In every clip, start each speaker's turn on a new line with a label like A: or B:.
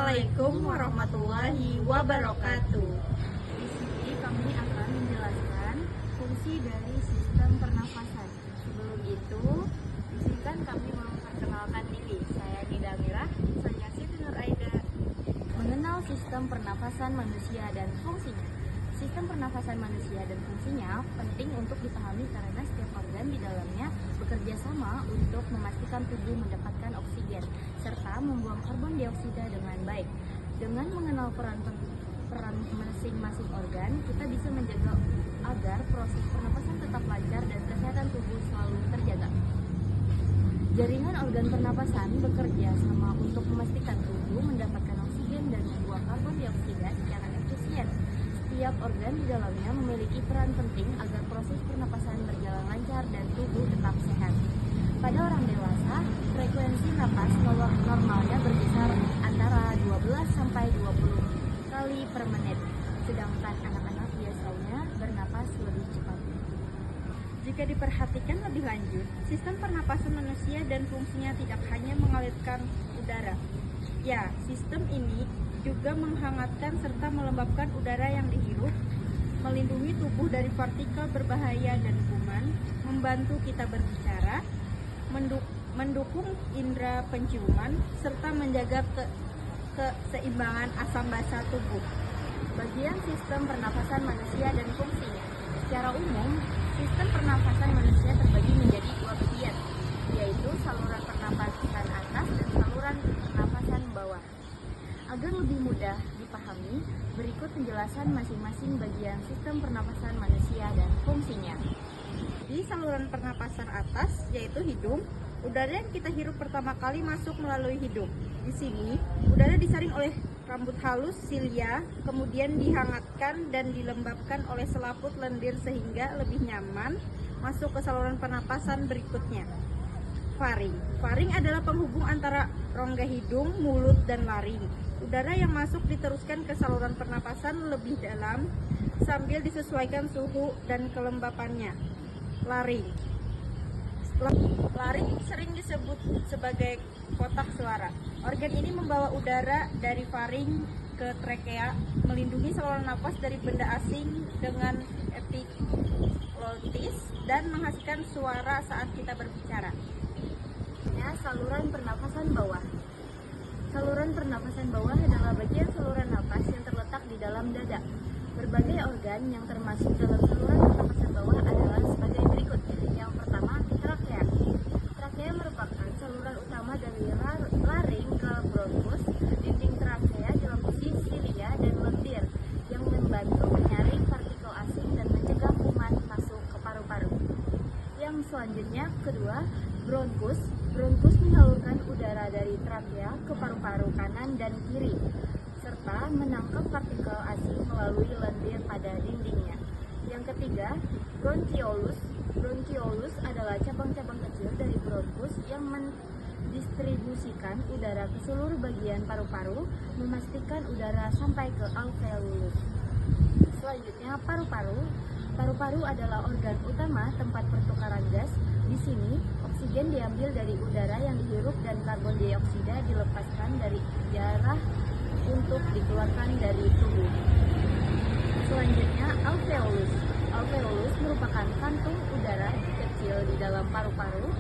A: Assalamualaikum warahmatullahi wabarakatuh.
B: Di sini kami akan menjelaskan fungsi dari sistem pernafasan. Sebelum itu, izinkan kami memperkenalkan diri. Saya Nida Mirah.
A: Saya Siti Nur Aida.
B: Mengenal sistem pernafasan manusia dan fungsinya. Sistem pernafasan manusia dan fungsinya penting untuk dipahami karena setiap organ di dalamnya bekerja sama untuk memastikan tubuh mendapatkan oksigen serta membuang karbon dioksida dengan baik. Dengan mengenal peran masing-masing organ, kita bisa menjaga agar proses pernapasan tetap lancar dan kesehatan tubuh selalu terjaga. Jaringan organ pernapasan bekerja sama untuk memastikan tubuh mendapatkan oksigen dan membuang karbon dioksida secara efisien. Setiap organ di dalamnya memiliki peran penting agar proses pernapasan berjalan lancar dan tubuh tetap sehat. Pada orang dewasa, frekuensi napas normalnya berkisar antara 12 sampai 20 kali per menit, sedangkan anak-anak biasanya bernapas lebih cepat.
A: Jika diperhatikan lebih lanjut, sistem pernapasan manusia dan fungsinya tidak hanya mengalirkan udara. Ya, sistem ini juga menghangatkan serta melembabkan udara yang dihirup, melindungi tubuh dari partikel berbahaya dan kuman, membantu kita berbicara, mendukung indera penciuman, serta menjaga keseimbangan asam basa tubuh.
B: Bagian sistem pernafasan manusia dan fungsinya. Secara umum, sistem pernafasan manusia terbagi menjadi dua bagian, yaitu saluran pernafasan atas dan saluran pernafasan bawah. Agar lebih mudah dipahami, berikut penjelasan masing-masing bagian sistem pernafasan manusia dan fungsinya.
A: Di saluran pernapasan atas, yaitu hidung, udara yang kita hirup pertama kali masuk melalui hidung. Di sini, udara disaring oleh rambut halus silia, kemudian dihangatkan dan dilembabkan oleh selaput lendir sehingga lebih nyaman masuk ke saluran pernapasan berikutnya. Faring. Faring adalah penghubung antara rongga hidung, mulut, dan laring. Udara yang masuk diteruskan ke saluran pernapasan lebih dalam sambil disesuaikan suhu dan kelembapannya. Laring. Laring sering disebut sebagai kotak suara. Organ ini membawa udara dari faring ke trakea, melindungi saluran napas dari benda asing dengan epiglotis dan menghasilkan suara saat kita berbicara.
B: Saluran pernafasan bawah. Saluran pernafasan bawah adalah bagian saluran napas yang terletak di dalam dada. Berbagai organ yang termasuk dalam saluran pernafasan bawah adalah sebagai berikut. Yang pertama, trakea. Trakea merupakan saluran utama dari laring ke bronkus. Dinding trakea dilapisi silia dan lendir yang membantu menyaring partikel asing dan mencegah kuman masuk ke paru-paru. Yang selanjutnya, kedua, bronkus. Bronkus menyalurkan udara dari trakea ke paru-paru kanan dan kiri, serta menangkap partikel asing melalui lendir pada dindingnya. Yang ketiga, bronchiolus. Bronchiolus adalah cabang-cabang kecil dari bronkus yang mendistribusikan udara ke seluruh bagian paru-paru, memastikan udara sampai ke alveolus. Selanjutnya, paru-paru. Paru-paru adalah organ utama tempat pertukaran gas. Di sini, oksigen diambil dari udara yang dihirup dan karbon dioksida dilepaskan dari darah untuk dikeluarkan dari tubuh. Selanjutnya, alveolus. Alveolus merupakan kantung udara kecil di dalam paru-paru.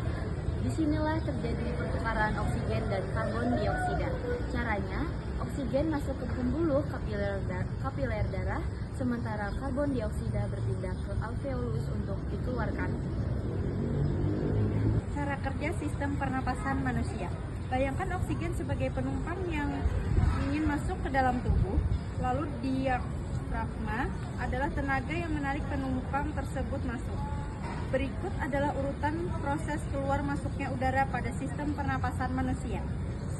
B: Disinilah terjadi pertukaran oksigen dan karbon dioksida. Caranya, oksigen masuk ke pembuluh kapiler darah, sementara karbon dioksida berpindah ke alveolus untuk dikeluarkan.
A: Cara kerja sistem pernapasan manusia. Bayangkan oksigen sebagai penumpang yang ingin masuk ke dalam tubuh, lalu diafragma adalah tenaga yang menarik penumpang tersebut masuk. Berikut adalah urutan proses keluar masuknya udara pada sistem pernapasan manusia.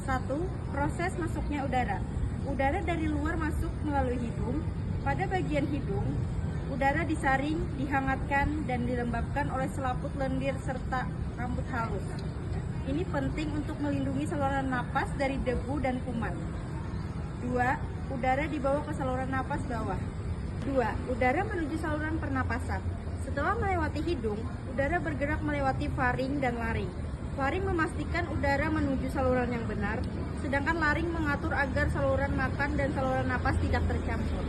A: 1. Proses masuknya udara. Udara dari luar masuk melalui hidung. Pada bagian hidung, udara disaring, dihangatkan, dan dilembabkan oleh selaput lendir serta rambut halus. Ini penting untuk melindungi saluran napas dari debu dan kuman. 2. Udara dibawa ke saluran napas bawah. 2. Udara menuju saluran pernapasan. Setelah melewati hidung, udara bergerak melewati faring dan laring. Laring memastikan udara menuju saluran yang benar, sedangkan laring mengatur agar saluran makan dan saluran napas tidak tercampur.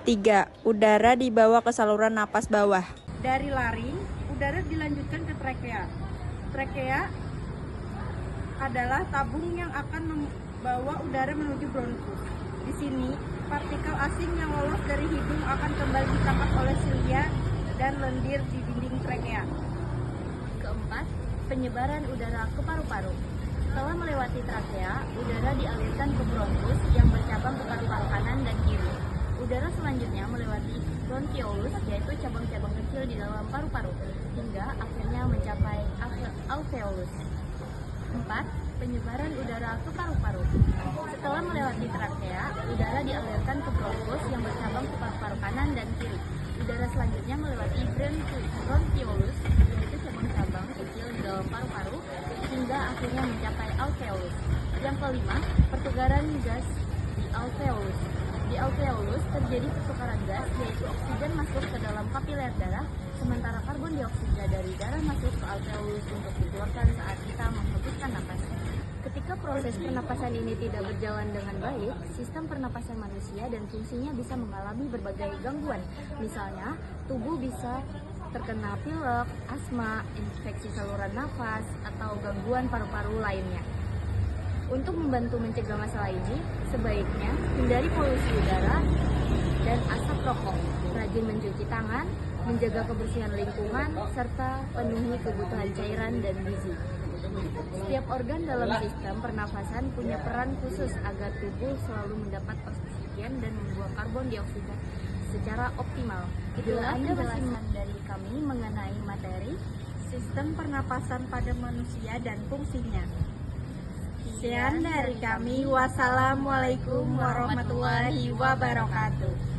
C: 3. Udara dibawa ke saluran napas bawah.
A: Dari laring, udara dilanjutkan ke trakea. Trakea adalah tabung yang akan membawa udara menuju bronkus. Di sini, partikel asing yang lolos dari hidung akan kembali ditangkap oleh silia dan lendir di dinding trakea.
B: Keempat, penyebaran udara ke paru-paru. Setelah melewati trakea, udara dialirkan ke bronkus yang bercabang ke paru-paru kanan dan kiri. Udara selanjutnya melewati bronkiolus, yaitu cabang-cabang kecil di dalam paru-paru, hingga akhirnya mencapai alveolus. 4. Penyebaran udara ke paru-paru. Setelah melewati trakea, udara dialirkan ke bronkus yang bercabang ke paru-paru kanan dan kiri. Udara selanjutnya melewati bronkiolus, yaitu cabang-cabang kecil di dalam paru-paru, hingga akhirnya mencapai alveolus. Yang kelima, pertukaran gas di alveolus. Di alveolus terjadi pertukaran gas, yaitu oksigen masuk ke dalam kapiler darah, sementara karbon dioksida dari darah masuk ke alveolus untuk dikeluarkan saat kita menghembuskan napas. Ketika proses pernapasan ini tidak berjalan dengan baik, sistem pernapasan manusia dan fungsinya bisa mengalami berbagai gangguan. Misalnya, tubuh bisa terkena pilek, asma, infeksi saluran nafas, atau gangguan paru-paru lainnya. Untuk membantu mencegah masalah ini, sebaiknya hindari polusi udara dan asap rokok, rajin mencuci tangan, menjaga kebersihan lingkungan, serta penuhi kebutuhan cairan dan gizi. Setiap organ dalam sistem pernafasan punya peran khusus agar tubuh selalu mendapat oksigen dan membuang karbon dioksida secara optimal. Itulah penjelasan dari kami mengenai materi
A: Sistem pernapasan pada manusia dan fungsinya. Sekian dari kami. Wassalamualaikum warahmatullahi wabarakatuh.